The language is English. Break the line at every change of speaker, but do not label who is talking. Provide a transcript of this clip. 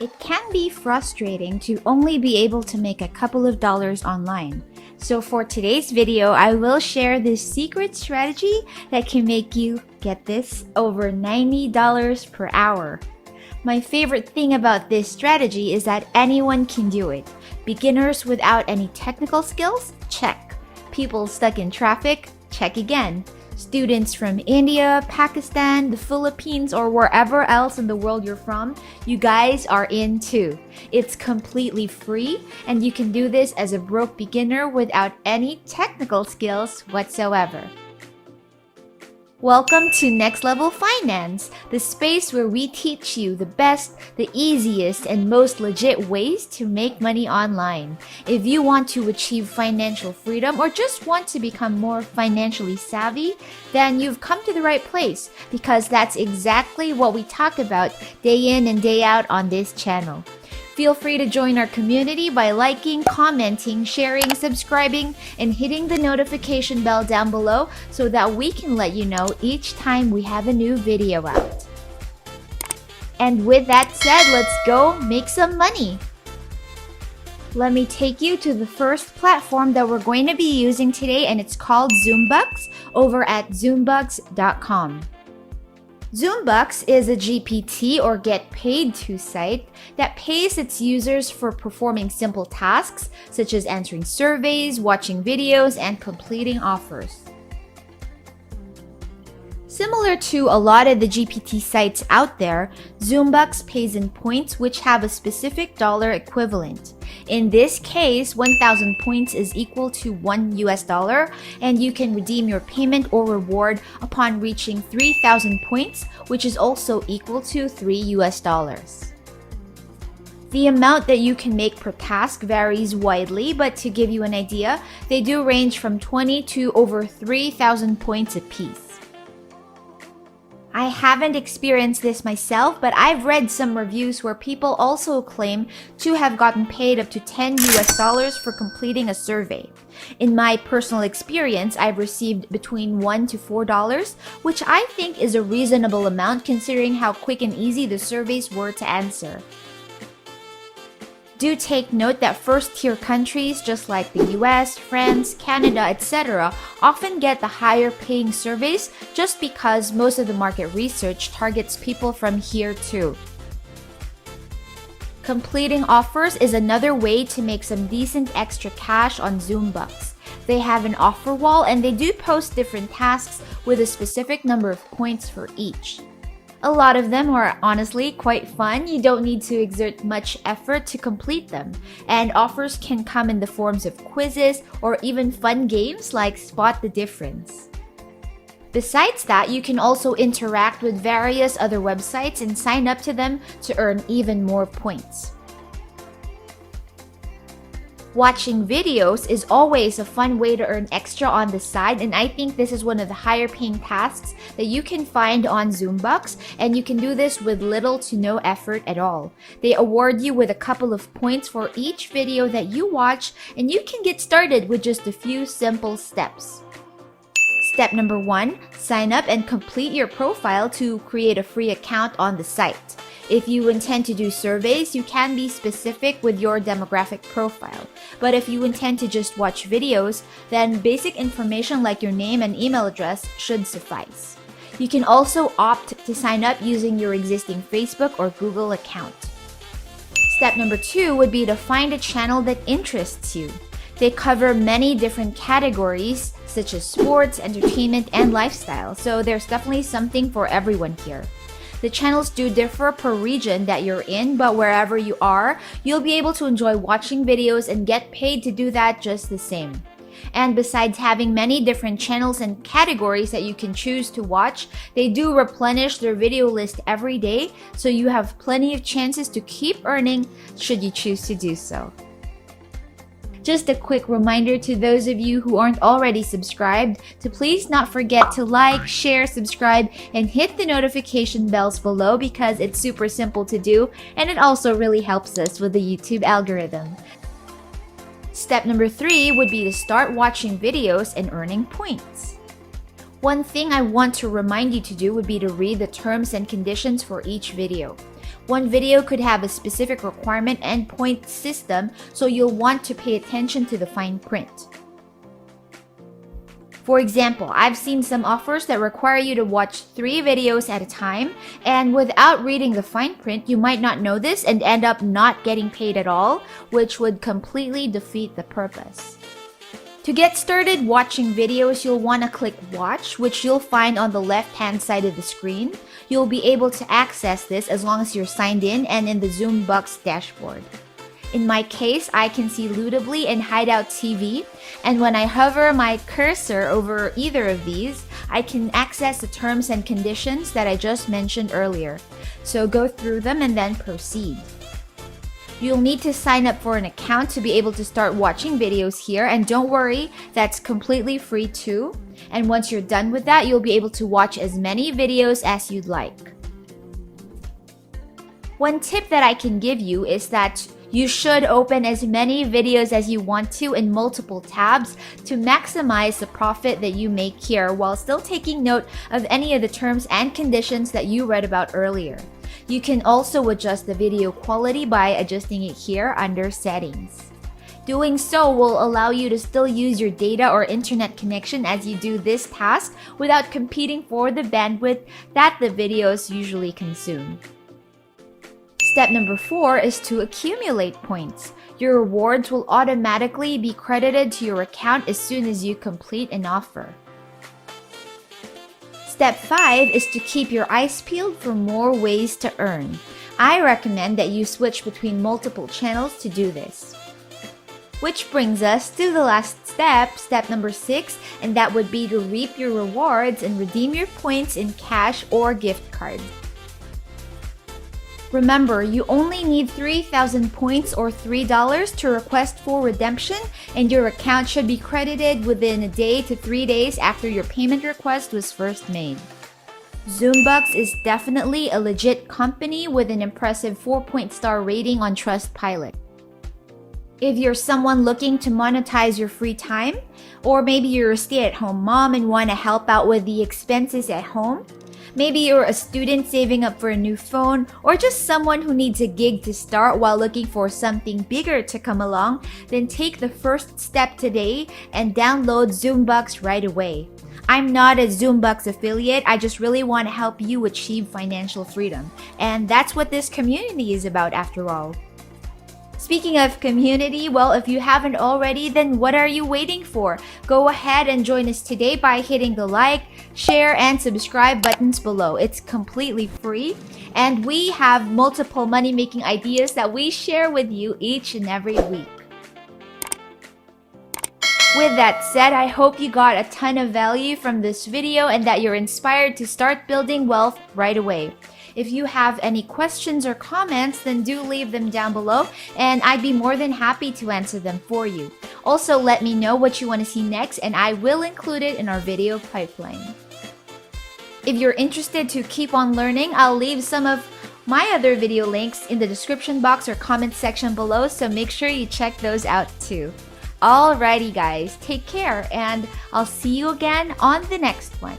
It can be frustrating to only be able to make a couple of dollars online. So for today's video, I will share this secret strategy that can make you, get this, over $90 per hour. My favorite thing about this strategy is that anyone can do it. Beginners without any technical skills? Check. People stuck in traffic? Check again. Students from India, Pakistan, the Philippines, or wherever else in the world you're from, you guys are in too. It's completely free, and you can do this as a broke beginner without any technical skills whatsoever. Welcome to Next Level Finance, the space where we teach you the best, the easiest, and most legit ways to make money online. If you want to achieve financial freedom or just want to become more financially savvy, then you've come to the right place because that's exactly what we talk about day in and day out on this channel. Feel free to join our community by liking, commenting, sharing, subscribing, and hitting the notification bell down below so that we can let you know each time we have a new video out. And with that said, let's go make some money! Let me take you to the first platform that we're going to be using today, and it's called ZoomBucks over at ZoomBucks.com. ZoomBucks is a GPT or get paid to site that pays its users for performing simple tasks such as answering surveys, watching videos, and completing offers. Similar to a lot of the GPT sites out there, ZoomBucks pays in points which have a specific dollar equivalent. In this case, 1,000 points is equal to $1, and you can redeem your payment or reward upon reaching 3,000 points, which is also equal to $3. The amount that you can make per task varies widely, but to give you an idea, they do range from 20 to over 3,000 points apiece. I haven't experienced this myself, but I've read some reviews where people also claim to have gotten paid up to $10 for completing a survey. In my personal experience, I've received between $1 to $4, which I think is a reasonable amount considering how quick and easy the surveys were to answer. Do take note that first-tier countries just like the US, France, Canada, etc. often get the higher-paying surveys just because most of the market research targets people from here too. Completing offers is another way to make some decent extra cash on ZoomBucks. They have an offer wall and they do post different tasks with a specific number of points for each. A lot of them are honestly quite fun. You don't need to exert much effort to complete them. And offers can come in the forms of quizzes or even fun games like Spot the Difference. Besides that, you can also interact with various other websites and sign up to them to earn even more points. Watching videos is always a fun way to earn extra on the side, and I think this is one of the higher paying tasks that you can find on ZoomBucks, and you can do this with little to no effort at all. They award you with a couple of points for each video that you watch, and you can get started with just a few simple steps. Step number 1, sign up and complete your profile to create a free account on the site. If you intend to do surveys, you can be specific with your demographic profile. But if you intend to just watch videos, then basic information like your name and email address should suffice. You can also opt to sign up using your existing Facebook or Google account. Step number 2 would be to find a channel that interests you. They cover many different categories such as sports, entertainment, and lifestyle, so there's definitely something for everyone here. The channels do differ per region that you're in, but wherever you are, you'll be able to enjoy watching videos and get paid to do that just the same. And besides having many different channels and categories that you can choose to watch, they do replenish their video list every day, so you have plenty of chances to keep earning should you choose to do so. Just a quick reminder to those of you who aren't already subscribed to please not forget to like, share, subscribe, and hit the notification bells below because it's super simple to do and it also really helps us with the YouTube algorithm. Step number 3 would be to start watching videos and earning points. One thing I want to remind you to do would be to read the terms and conditions for each video. One video could have a specific requirement and point system, so you'll want to pay attention to the fine print. For example, I've seen some offers that require you to watch 3 videos at a time, and without reading the fine print, you might not know this and end up not getting paid at all, which would completely defeat the purpose. To get started watching videos, you'll want to click Watch, which you'll find on the left-hand side of the screen. You'll be able to access this as long as you're signed in and in the ZoomBucks dashboard. In my case, I can see Ludably and Hideout TV, and when I hover my cursor over either of these, I can access the terms and conditions that I just mentioned earlier. So go through them and then proceed. You'll need to sign up for an account to be able to start watching videos here, and don't worry, that's completely free too. And once you're done with that, you'll be able to watch as many videos as you'd like. One tip that I can give you is that you should open as many videos as you want to in multiple tabs to maximize the profit that you make here while still taking note of any of the terms and conditions that you read about earlier. You can also adjust the video quality by adjusting it here under Settings. Doing so will allow you to still use your data or internet connection as you do this task without competing for the bandwidth that the videos usually consume. Step number 4 is to accumulate points. Your rewards will automatically be credited to your account as soon as you complete an offer. Step 5 is to keep your eyes peeled for more ways to earn. I recommend that you switch between multiple channels to do this. Which brings us to the last step, step number 6, and that would be to reap your rewards and redeem your points in cash or gift cards. Remember, you only need 3,000 points or $3 to request for redemption, and your account should be credited within a day to 3 days after your payment request was first made. ZoomBucks is definitely a legit company with an impressive 4-point-star rating on Trustpilot. If you're someone looking to monetize your free time, or maybe you're a stay-at-home mom and want to help out with the expenses at home, maybe you're a student saving up for a new phone, or just someone who needs a gig to start while looking for something bigger to come along, then take the first step today and download ZoomBucks right away. I'm not a ZoomBucks affiliate, I just really want to help you achieve financial freedom. And that's what this community is about after all. Speaking of community, well, if you haven't already, then what are you waiting for? Go ahead and join us today by hitting the like, share, and subscribe buttons below. It's completely free, and we have multiple money-making ideas that we share with you each and every week. With that said, I hope you got a ton of value from this video and that you're inspired to start building wealth right away. If you have any questions or comments, then do leave them down below and I'd be more than happy to answer them for you. Also, let me know what you want to see next and I will include it in our video pipeline. If you're interested to keep on learning, I'll leave some of my other video links in the description box or comment section below, so make sure you check those out too. Alrighty guys, take care and I'll see you again on the next one.